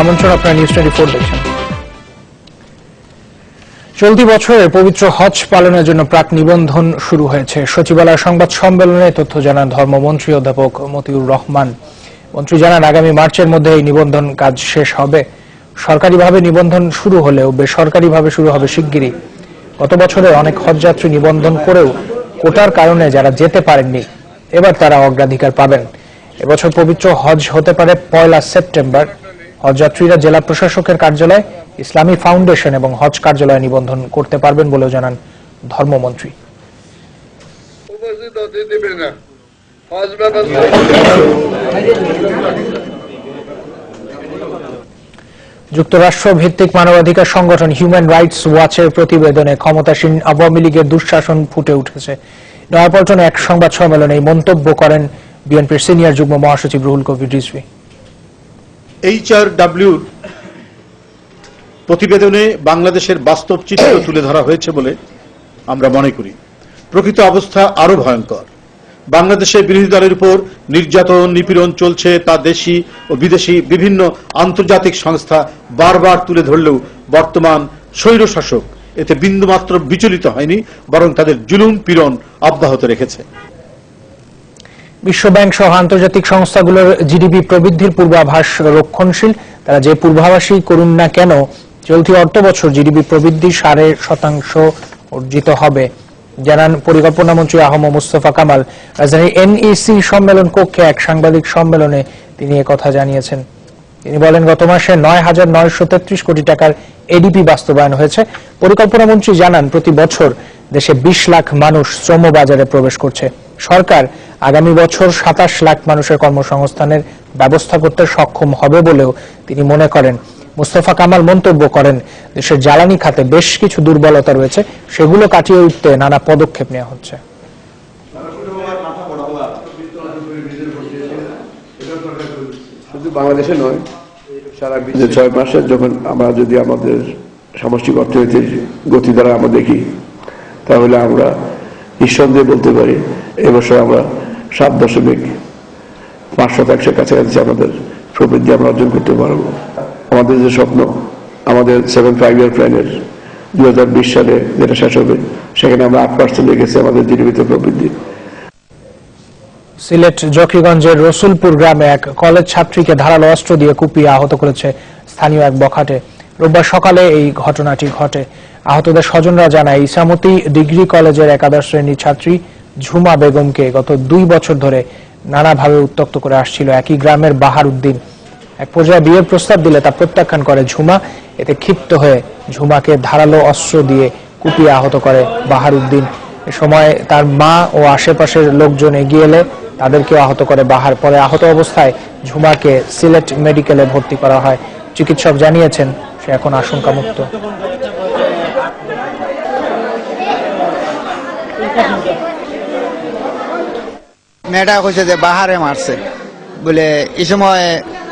আমন্ত্রণ, আপনারা নিউজ 24 দেখছেন। চলতি বছরে পবিত্র হজ পালনের জন্য প্রাক নিবন্ধন শুরু হয়েছে। সচিবালয় সংবাদ সম্মেলনে তথ্য জানান ধর্মমন্ত্রী অধ্যাপক মতিউর রহমান। মন্ত্রী জানান, আগামী মার্চের মধ্যে এই নিবন্ধন কাজ শেষ হবে। সরকারিভাবে নিবন্ধন শুরু হলেও বেসরকারিভাবে শুরু হবে শিগগিরই। গত বছরে অনেক হজযাত্রী নিবন্ধন করেও কোটার কারণে যারা যেতে পারেননি, এবার তারা অগ্রাধিকার পাবেন। এবছর পবিত্র হজ হতে পারে 1 সেপ্টেম্বর। হজযাত্রীরা জেলা প্রশাসকের কার্যালয়, ইসলামী ফাউন্ডেশন এবং হজ কার্যালয়ে নিবন্ধন করতে পারবেন বলেও জানান ধর্মমন্ত্রী। যুক্তরাষ্ট্র ভিত্তিক মানবাধিকার সংগঠন হিউম্যান রাইটস ওয়াচের প্রতিবেদনে ক্ষমতাসীন আওয়ামী লীগের দুঃশাসন ফুটে উঠেছে। নয়াপল্টনে এক সংবাদ সম্মেলনে এই মন্তব্য করেন বিএনপির সিনিয়র যুগ্ম মহাসচিব রুহুল কবির রিজভী। HRW প্রতিবেদনে বাংলাদেশের বাস্তব চিত্র তুলে ধরা হয়েছে বলে আমরা মনে করি। প্রকৃত অবস্থা আরো ভয়ঙ্কর। বাংলাদেশের বিরোধী দলের উপর নির্যাতন নিপীড়ন চলছে, তা দেশি ও বিদেশি বিভিন্ন আন্তর্জাতিক সংস্থা বারবার তুলে ধরলেও বর্তমান স্বৈরশাসক এতে বিন্দুমাত্র বিচলিত হয়নি, বরং তাদের জুলুম পীড়ন অব্যাহত রেখেছে। বিশ্বব্যাংক সহ আন্তর্জাতিক সংস্থাগুলোর জিডিপি প্রবৃদ্ধির পূর্বাভাস রক্ষণশীল। তারা যে পূর্বাভাসই করুন না কেন, চলতি অর্থবছর জিডিপি প্রবৃদ্ধি 0.5% অর্জিত হবে, জানান পরিকল্পনা মন্ত্রী আহম মুস্তফা কামাল। রাজধানীর NEC সম্মেলন কক্ষে এক সাংবাদিক সম্মেলনে তিনি একথা জানিয়েছেন। তিনি বলেন, গত মাসে 9,933 কোটি টাকার এডিপি বাস্তবায়ন হয়েছে। পরিকল্পনা মন্ত্রী জানান, প্রতি বছর দেশে 20 লাখ মানুষ শ্রমবাজারে প্রবেশ করছে। সরকার আগামী বছর 27 লাখ মানুষের কর্মসংস্থানের ব্যবস্থা করতে সক্ষম হবে বলেও তিনি মনে করেন। মুস্তফা কামাল মন্তব্য করেন, দেশের জ্বালানি খাতে বেশ কিছু দুর্বলতা রয়েছে, সেগুলো কাটিয়ে উঠতে নানা পদক্ষেপ নেওয়া হচ্ছে। শুধু বাংলাদেশে নয়, সারা বিশ্বে 6 মাসে যখন আমরা যদি আমাদের সামষ্টিক অর্থনীতির গতি দ্বারা আমরা দেখি, তাহলে আমরা নিঃসন্দেহে বলতে পারি এবছর আমরা 7.5% কাছাকাছি আমাদের প্রবৃদ্ধি আমরা অর্জন করতে পারবো। আমাদের যে স্বপ্ন, আমাদের 7-5 প্ল্যানের 2020 সালে যেটা শেষ হবে, সেখানে আমরা 8% রেখেছি আমাদের জিডিপিতে প্রবৃদ্ধি। সিলেট জকিগঞ্জের রসুলপুর গ্রামে এক কলেজ ছাত্রীকে ধারালো অস্ত্র দিয়ে কুপিয়ে আহত করেছে স্থানীয় এক বখাটে। রোববার সকালে এই ঘটনাটি ঘটে। আহতদের স্বজনরা জানায়, ইসামতি ডিগ্রি কলেজের একাদশ শ্রেণীর ছাত্রী ঝুমা বেগমকে গত 2 বছর ধরে নানাভাবে উত্ত্যক্ত করে আসছিল একই গ্রামের বাহার উদ্দিন। এক পর্যায়ে বিয়ের প্রস্তাব দিলে তা প্রত্যাখ্যান করে ঝুমা। এতে ক্ষিপ্ত হয়ে ঝুমাকে ধারালো অস্ত্র দিয়ে কুপিয়ে আহত করে বাহার উদ্দিন। এ সময় তার মা ও আশেপাশের লোকজন এগিয়ে এলে তাদেরকেও আহত করে বাহার। পরে আহত অবস্থায় ঝুমাকে সিলেট মেডিকেলে ভর্তি করা হয়। চিকিৎসক জানিয়েছেন সে এখন আশঙ্কামুক্ত। মেয়েটা কইছে যে বাহারে মারছে বলে, এই সময়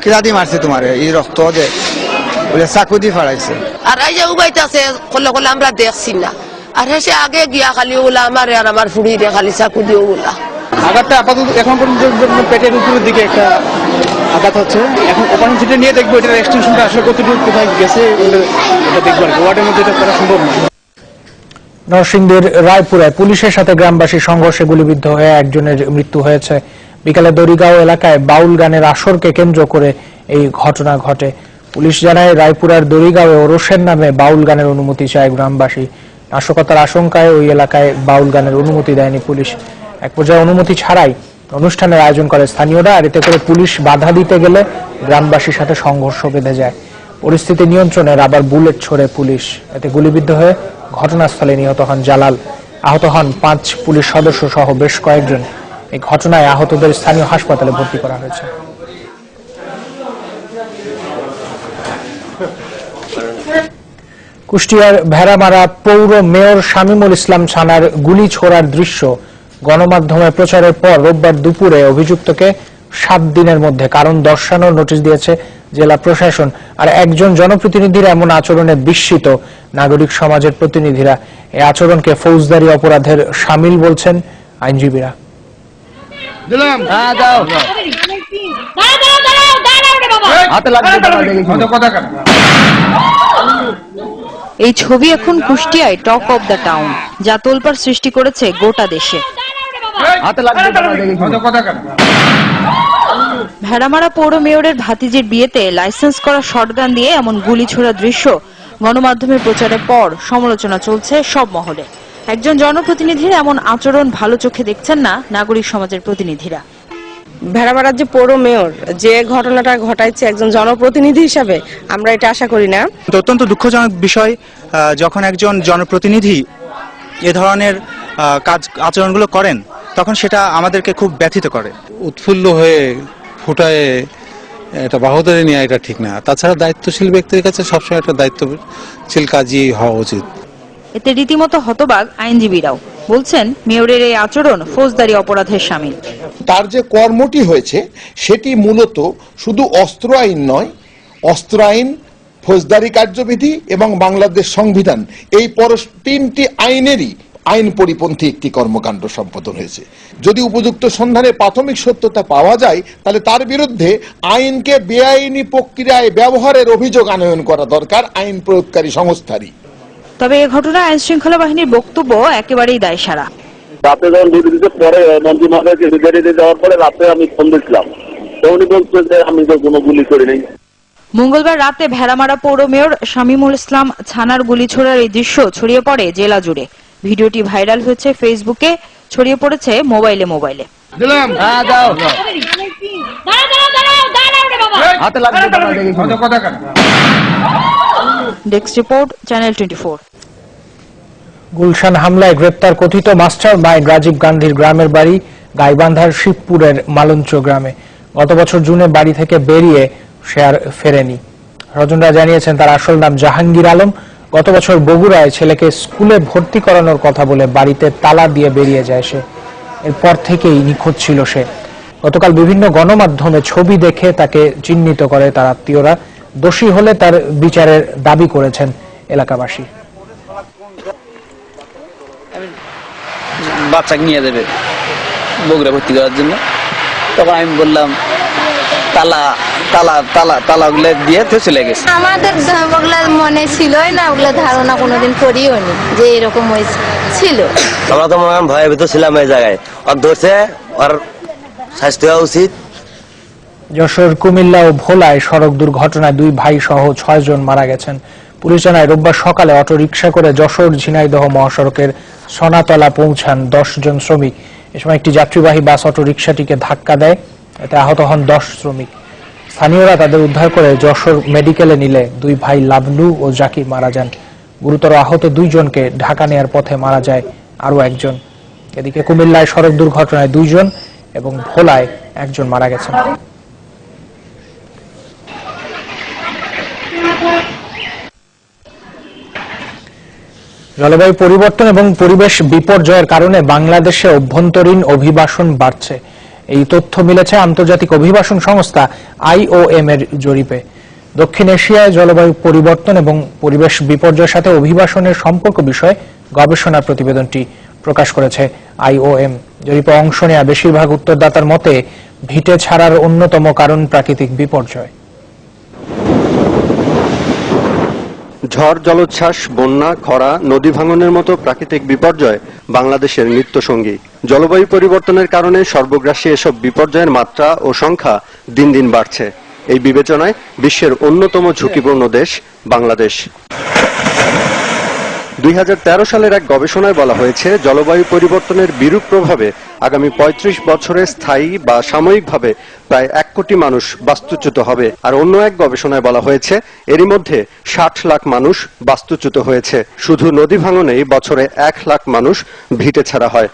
কিরাদি মারছে তোমার এই রক্ত দে বলে, চাকু দিয়ে ফাড়াইছে। আর এই যে উবাইতেছে করলে করলে আমরা দেখছি না, আর সে আগে গিয়া খালি ওলা আমার আর আমার ফুড়ি রে খালি চাকু দিয়ে ওলা। আঘাতটা আপাতত এখন পর্যন্ত পেটের উপরের দিকে একটা আঘাত হচ্ছে। এখন ওখানে যেটা নিয়ে দেখবো, এটার এক্সটেনশনটা আসলে কতটুকু কোথায় গেছে এটা দেখবো আর কি। ওয়ার্ডের মধ্যে এটা করা সম্ভব না। নরসিংদীর রায়পুরায় পুলিশের সাথে গ্রামবাসী সংঘর্ষে গুলিবিদ্ধ হয়ে একজনের মৃত্যু হয়েছে। বিকালে দড়িগাঁও এলাকায় বাউল গানের আসরকে কেন্দ্র করে এই ঘটনা ঘটে। পুলিশ জানায়, রায়পুরার দড়িগাঁওয়ে ওরসের নামে বাউল গানের অনুমতি চায় গ্রামবাসী। নাশকতার আশঙ্কায় ওই এলাকায় বাউল গানের অনুমতি দেয়নি পুলিশ। এক পর্যায়ে অনুমতি ছাড়াই অনুষ্ঠানের আয়োজন করে স্থানীয়রা, আর এতে করে পুলিশ বাধা দিতে গেলে গ্রামবাসীর সাথে সংঘর্ষ বেঁধে যায়। পরিস্থিতি নিয়ন্ত্রণে আবার বুলেট ছোড়ে পুলিশ। এতে গুলিবিদ্ধ হয়ে ঘটনাস্থলে নিহত হন জালাল। আহত হন 5 পুলিশ সদস্য সহ বেশ কয়েকজন। এই ঘটনায় আহতদের স্থানীয় হাসপাতালে ভর্তি করা হয়েছে। কুষ্টিয়ার ভেড়ামারা পৌর মেয়র শামীমুল ইসলাম ছানার গুলি ছোড়ার দৃশ্য গণমাধ্যমে প্রচারের পর রোববার দুপুরে অভিযুক্তকে 7 দিনের মধ্যে কারণ দর্শানোর নোটিশ দিয়েছে জেলা প্রশাসন। আর একজন জনপ্রতিনিধির এমন আচরণে বিস্মিত নাগরিক সমাজের প্রতিনিধিরা। এই আচরণকে ফৌজদারি অপরাধের শামিল বলছেন আইনজীবীরা। এই ছবি এখন কুষ্টিয়ায় টক অব দ্য টাউন, যা তোলপাড় সৃষ্টি করেছে গোটা দেশে। ভেড়ামারা পৌর মেয়রের ভাতিজির বিয়েতে লাইসেন্স করা শটগান দিয়ে এমন গুলি ছোড়া দৃশ্য গণমাধ্যমে প্রচারের পর সমালোচনা চলছে সব মহলে। একজন জনপ্রতিনিধির এমন আচরণ ভালো চোখে দেখছেন না নাগরিক সমাজের প্রতিনিধিরা। ভেড়ামারার যে পৌর মেয়র যে ঘটনাটা ঘটাইছে একজন জনপ্রতিনিধি হিসাবে আমরা এটা আশা করি না। অত্যন্ত দুঃখজনক বিষয় যখন একজন জনপ্রতিনিধি এ ধরনের আচরণগুলো করেন তখন সেটা আমাদেরকে খুব ব্যথিত করে। উৎফুল্ল হয়ে ফুটায় এটা বাহুদারি নেওয়া এটা ঠিক না। তাছাড়া দায়িত্বশীল ব্যক্তির কাছে সবসময় একটা দায়িত্বশীল কাজই হওয়া উচিত। এতে রীতিমতো হতবাক আইনজীবীরাও, বলছেন মেয়রের এই আচরণ ফৌজদারি অপরাধের শামিল। তার যে কর্মটি হয়েছে সেটি মূলত শুধু অস্ত্র আইন নয়, অস্ত্র আইন, ফৌজদারি কার্যবিধি এবং বাংলাদেশ সংবিধান, এই তিনটি আইনেরই আইন পরিপন্থী একটি কর্মকাণ্ড সম্পাদন হয়েছে। যদি উপযুক্ত সন্ধানে প্রাথমিক সত্যতা পাওয়া যায় তাহলে তার বিরুদ্ধে আইনকে বেআইনি প্রক্রিয়ায় ব্যবহারের অভিযোগ আনয়ন করা দরকার আইন প্রয়োগকারী সংস্থারই। তবে এ ঘটনায় আইন শৃঙ্খলা বাহিনীর বক্তব্য একেবারেই দায়সারা। রাতে যখন ডিউটি দিতে পরে মন্ত্রী মহোদয়কে গাড়িতে যাওয়ার পরে রাতে আমি ফোন দিয়েছিলাম, তো উনি বলছেন যে আমি তো কোনো গুলি করি নাই। মঙ্গলবার রাতে ভেড়ামারা পৌর মেয়র শামীমুল ইসলাম ছানার গুলি ছোড়ার এই দৃশ্য ছড়িয়ে পড়ে জেলা জুড়ে। ভিডিওটি ভাইরাল হয়েছে ফেসবুকে, ছড়িয়ে পড়েছে মোবাইলে। Desk report, channel 24। গুলশান হামলায় গ্রেপ্তার কথিত মাস্টার মাইন্ড রাজীব গান্ধীর গ্রামের বাড়ি গাইবান্ধার শিবপুরের মালঞ্চ গ্রামে। গত বছর জুনে বাড়ি থেকে বেরিয়ে সে আর ফেরেনি। স্বজনরা জানিয়েছেন তার আসল নাম জাহাঙ্গীর আলম। গত বছর বগুড়ায় ছেলেকে স্কুলে ভর্তি করানোর কথা বলে বাড়িতে তালা দিয়ে বেরিয়ে যায় সে। এরপর থেকেই নিখোঁজ ছিল সে। গতকাল বিভিন্ন গণমাধ্যমে ছবি দেখে তাকে চিহ্নিত করে তার আত্মীয়রা। দোষী হলে তার বিচারের দাবি করেছেন এলাকাবাসী। বাচ্চাকে নিয়ে যাবে বগুড়া ভর্তি করার জন্য, তখন আমি বললাম তালা তালা তালা তালাগুলো দিয়ে তো চলে গেছে। আমাদের ওগুলা মনে ছিলই না, ওগুলা ধারণা কোনোদিন করিও নি যে এরকম ছিল। আমরা তো মনে হয় ভয়ের ভিতর ছিলাম এই জায়গায়। আর ধরছে, আর শাস্তি হওয়া উচিত। যশোর, কুমিল্লা ও ভোলায় সড়ক দুর্ঘটনায় 2 ভাই সহ 6 জন মারা গেছেন। পুলিশ জানায় রোববার সকালে অটো রিকশা করে যশোর ঝিনাইদহ মহাসড়কের সোনাতলা পৌঁছান 10 জন শ্রমিক। এ সময় একটি যাত্রীবাহী বাস অটো রিকশাটিকে ধাক্কা দেয়, এতে আহত হন 10 শ্রমিক। স্থানীয়রা তাদের উদ্ধার করে যশোর মেডিকেলে নিলে 2 ভাই লাবলু ও জাকির মারা যান। গুরুতর আহত 2 জনকে ঢাকা নেয়ার পথে মারা যায় আরো 1 জন। এদিকে কুমিল্লায় সড়ক দুর্ঘটনায় 2 জন এবং ভোলায় 1 জন মারা গেছেন। জলবায়ু পরিবর্তন এবং পরিবেশ বিপর্যয়ের কারণে বাংলাদেশে অভ্যন্তরীণ অভিবাসন বাড়ছে। এই তথ্য মিলেছে আন্তর্জাতিক অভিবাসন সংস্থা IOM এর জরিপে। দক্ষিণ এশিয়ায় জলবায়ু পরিবর্তন এবং পরিবেশ বিপর্যয়ের সাথে অভিবাসনের সম্পর্ক বিষয়ে গবেষণা প্রতিবেদনটি প্রকাশ করেছে IOM। জরিপে অংশ নেওয়া বেশিরভাগ উত্তরদাতার মতে ভিটে ছাড়ার অন্যতম কারণ প্রাকৃতিক বিপর্যয়। ঝড়, জলোচ্ছ্বাস, বন্যা, খরা, নদী ভাঙনের মতো প্রাকৃতিক বিপর্যয় বাংলাদেশের নিত্যসঙ্গী। জলবায়ু পরিবর্তনের কারণে সর্বগ্রাসী এসব বিপর্যয়ের মাত্রা ও সংখ্যা দিন দিন বাড়ছে। এই বিবেচনায় বিশ্বের অন্যতম ঝুঁকিপূর্ণ দেশ বাংলাদেশ। 2013 সালের এক গবেষণায় বলা হয়েছে জলবায়ু পরিবর্তনের বিরূপ প্রভাবে আগামী 35 বছরে স্থায়ী বা সাময়িকভাবে প্রায় 1 কোটি মানুষ বাস্তুচ্যুত হবে। আর অন্য এক গবেষণায় বলা হয়েছে এরই মধ্যে 60 লাখ মানুষ বাস্তুচ্যুত হয়েছে। শুধু নদী ভাঙনেই বছরে 1 লাখ মানুষ ভিটে ছাড়া হয়।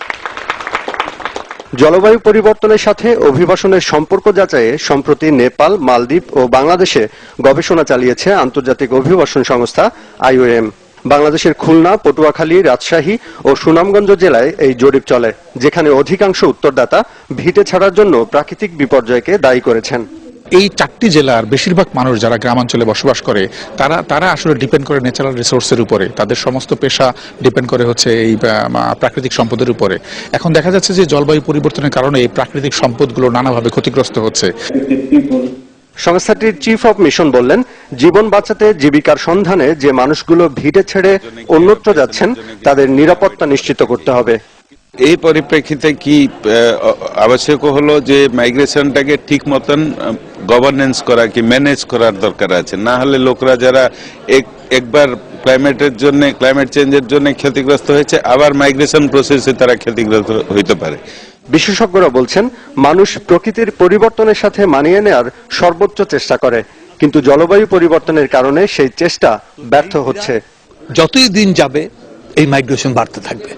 জলবায়ু পরিবর্তনের সাথে অভিবাসনের সম্পর্ক যাচাইয়ে সম্প্রতি নেপাল, মালদ্বীপ ও বাংলাদেশে গবেষণা চালিয়েছে আন্তর্জাতিক অভিবাসন সংস্থা IOM। বাংলাদেশের খুলনা, পটুয়াখালী, রাজশাহী ও সুনামগঞ্জ জেলায় এই জরিপ চলে, যেখানে অধিকাংশ উত্তরদাতা ভিটে ছাড়ার জন্য প্রাকৃতিক বিপর্যয়কে দায়ী করেছেন। এই 4টি জেলার বেশিরভাগ মানুষ যারা গ্রামাঞ্চলে বসবাস করে তারা আসলে ডিপেন্ড করে ন্যাচারাল রিসোর্সের উপরে। তাদের সমস্ত পেশা ডিপেন্ড করে হচ্ছে এই প্রাকৃতিক সম্পদের উপরে। এখন দেখা যাচ্ছে যে জলবায়ু পরিবর্তনের কারণে এই প্রাকৃতিক সম্পদগুলো নানাভাবে ক্ষতিগ্রস্ত হচ্ছে। সংস্থাটির চিফ অব মিশন বললেন, জীবন বাঁচাতে জীবিকার সন্ধানে যে মানুষগুলো ভিটে ছেড়ে অন্যত্র যাচ্ছেন তাদের নিরাপত্তা নিশ্চিত করতে হবে। এই পরিপ্রেক্ষিতে কি আবশ্যক হলো যে মাইগ্রেশনটাকে ঠিক মতন গভর্নেন্স করা কি ম্যানেজ করার দরকার আছে, না হলে লোকরা যারা একবার ক্লাইমেট চেঞ্জের জন্য ক্ষতিগ্রস্ত হয়েছে আবার মাইগ্রেশন প্রসেসে তারা ক্ষতিগ্রস্ত হইতে পারে। বিশেষজ্ঞরা বলছেন, মানুষ প্রকৃতির পরিবর্তনের সাথে মানিয়ে নেওয়ার সর্বোচ্চ চেষ্টা করে, কিন্তু জলবায়ু পরিবর্তনের কারণে সেই চেষ্টা ব্যর্থ হচ্ছে। যতই দিন যাবে এই মাইগ্রেশন বাড়তে থাকবে,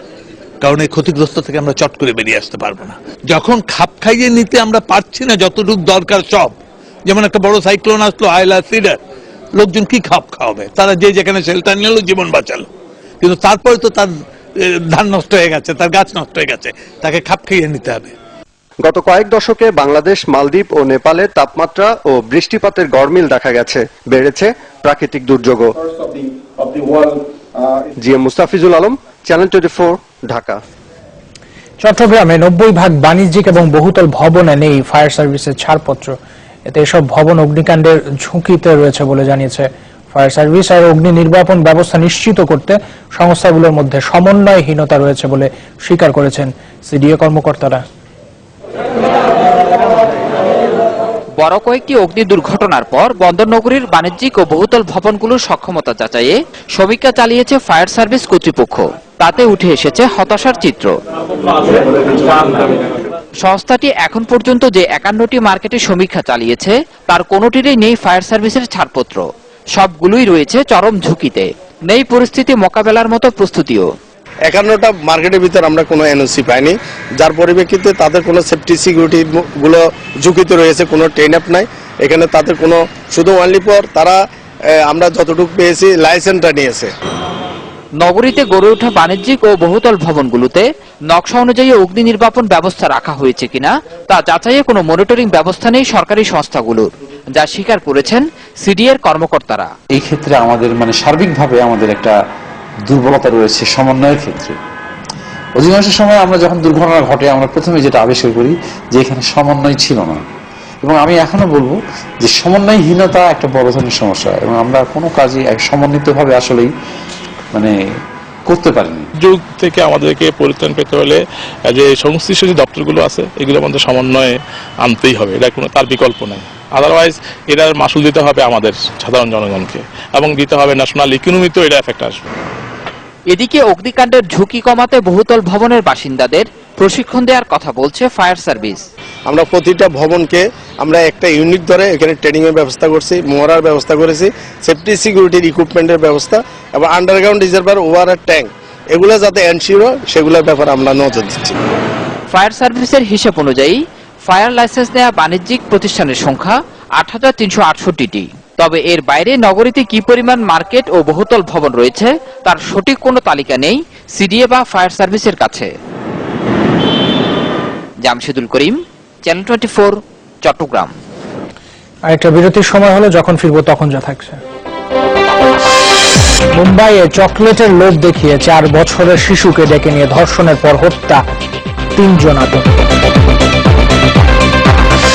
কারণ এই ক্ষতিগ্রস্ত থেকে আমরা চট করে বেরিয়ে আসতে পারবো না। যখন খাপ খাইয়ে নিতে আমরা পারছি না যতটুকু দরকার সব, যেমন একটা বড় সাইক্লোন আসলো আইলা সিডার, লোকজন কি খাপ খাওয়াবে? তারা যে যেখানে শেল্টার নিল জীবন বাঁচালো, কিন্তু তারপরে তো তার ধান নষ্ট হয়ে গেছে, তার গাছ নষ্ট হয়ে গেছে, তাকে খাপ খাইয়ে নিতে হবে। গত কয়েক দশকে বাংলাদেশ, মালদ্বীপ ও নেপালে তাপমাত্রা ও বৃষ্টিপাতের গড়মিল দেখা গেছে, বেড়েছে প্রাকৃতিক দুর্যোগও। G M Mustafizul Alam, channel 24, Dhaka. চট্টগ্রামে 90% বাণিজ্যিক এবং বহুতল ভবনে নেই ফায়ার সার্ভিসের ছাড়পত্র। এতে এসব ভবন অগ্নিকাণ্ডের ঝুঁকিতে রয়েছে বলে জানিয়েছে ফায়ার সার্ভিস। আর অগ্নি নির্বাপন ব্যবস্থা নিশ্চিত করতে সংস্থাগুলোর মধ্যে সমন্বয়হীনতা রয়েছে বলে স্বীকার করেছেন সিডিএ কর্মকর্তারা। বড় কয়েকটি অগ্নি দুর্ঘটনার পর বন্দরনগরীর বাণিজ্যিক ও বহুতল ভবনগুলোর সক্ষমতা যাচাইয়ে সমীক্ষা চালিয়েছে ফায়ার সার্ভিস কর্তৃপক্ষ। তাতে উঠে এসেছে হতাশার চিত্র। সংস্থাটি এখন পর্যন্ত যে 51টি মার্কেটে সমীক্ষা চালিয়েছে তার কোনোটিরই নেই ফায়ার সার্ভিসের ছাড়পত্র। সবগুলোই রয়েছে চরম ঝুঁকিতে। নেই পরিস্থিতি মোকাবেলার মতো প্রস্তুতিও। 51টা মার্কেটের ভিতর আমরা কোনো এনওসি পাইনি, যার পরিপ্রেক্ষিতে তাদের কোনো সেফটি সিকিউরিটি গুলো ঝুঁকিতে রয়েছে, কোনো ট্রেন আপ নাই এখানে। তাদের কোনো শুধু অনলি ফর তারা আমরা যতটুকু পেয়েছি লাইসেন্সটা নিয়েছে। নগরীতে গড়ে ওঠা বাণিজ্যিক ও বহুতল ভবনগুলোতে নকশা অনুযায়ী অগ্নি নির্বাপন ব্যবস্থা রাখা হয়েছে কিনা তা যাচাইয়ে কোনো মনিটরিং ব্যবস্থা নেই সরকারি সংস্থাগুলোর, যা স্বীকার করেছেন সিডিএর কর্মকর্তারা। এই ক্ষেত্রে আমাদের সার্বিকভাবে আমাদের একটা দুর্বলতা রয়েছে সমন্বয়ের ক্ষেত্রে। অধিকাংশ সময় আমরা যখন দুর্ঘটনা ঘটে আমরা প্রথমে যেটা আবিষ্কার করি যে এখানে সমন্বয় ছিল না, এবং আমি এখনো বলবো যে সমন্বয়হীনতা একটা বড় ধরনের সমস্যা, এবং আমরা কোনো কাজে সমন্বিতভাবে আসলেই করতে পারিনি। যুগ থেকে আমাদেরকে পরিত্রাণ পেতে হলে যে সংশ্লিষ্ট যে দপ্তরগুলো আছে এগুলোর মধ্যে সমন্বয়ে আনতেই হবে, এটা কোনো তার বিকল্প নাই। আদারওয়াইজ এটার মাসুল দিতে হবে আমাদের সাধারণ জনগণকে, এবং দিতে হবে ন্যাশনাল ইকোনমিতেও এটা এফেক্ট আসবে। এদিকে অগ্নিকাণ্ডের ঝুঁকি কমাতে বহুতল ভবনের বাসিন্দাদের প্রশিক্ষণ দেওয়ার কথা বলছে ফায়ার সার্ভিস। আমরা প্রতিটা ভবনকে আমরা একটা ইউনিট ধরে এখানে ট্রেনিং এর ব্যবস্থা করছি, মরার ব্যবস্থা করেছি, সেফটি সিকিউরিটির ইকুইপমেন্টের ব্যবস্থা এবং আন্ডারগ্রাউন্ড রিজার্ভার ওয়াটার ট্যাঙ্ক এগুলো যাতে এনশিওর হয় সেগুলোর ব্যাপারে আমরা নজর দিচ্ছি। ফায়ার সার্ভিসের হিসাব অনুযায়ী ফায়ার লাইসেন্স নেওয়া বাণিজ্যিক প্রতিষ্ঠানের সংখ্যা 8368টি। তবে এর বাইরে নগরীতে কি পরিমাণ মার্কেট ও বহুতল ভবন রয়েছে তার সঠিক কোনো তালিকা নেই সিডিএ বা ফায়ার সার্ভিসের কাছে। জামশেদুল করিম, চ্যানেল 24, চট্টগ্রাম। আরেকটা বিরতির সময় হলো, যখন ফিরবো তখন যা থাকছে। মুম্বাইয়ে চকলেটের লোভ দেখিয়ে 4 বছরের শিশুকে ডেকে নিয়ে ধর্ষণের পর হত্যা, 3 জন আটক।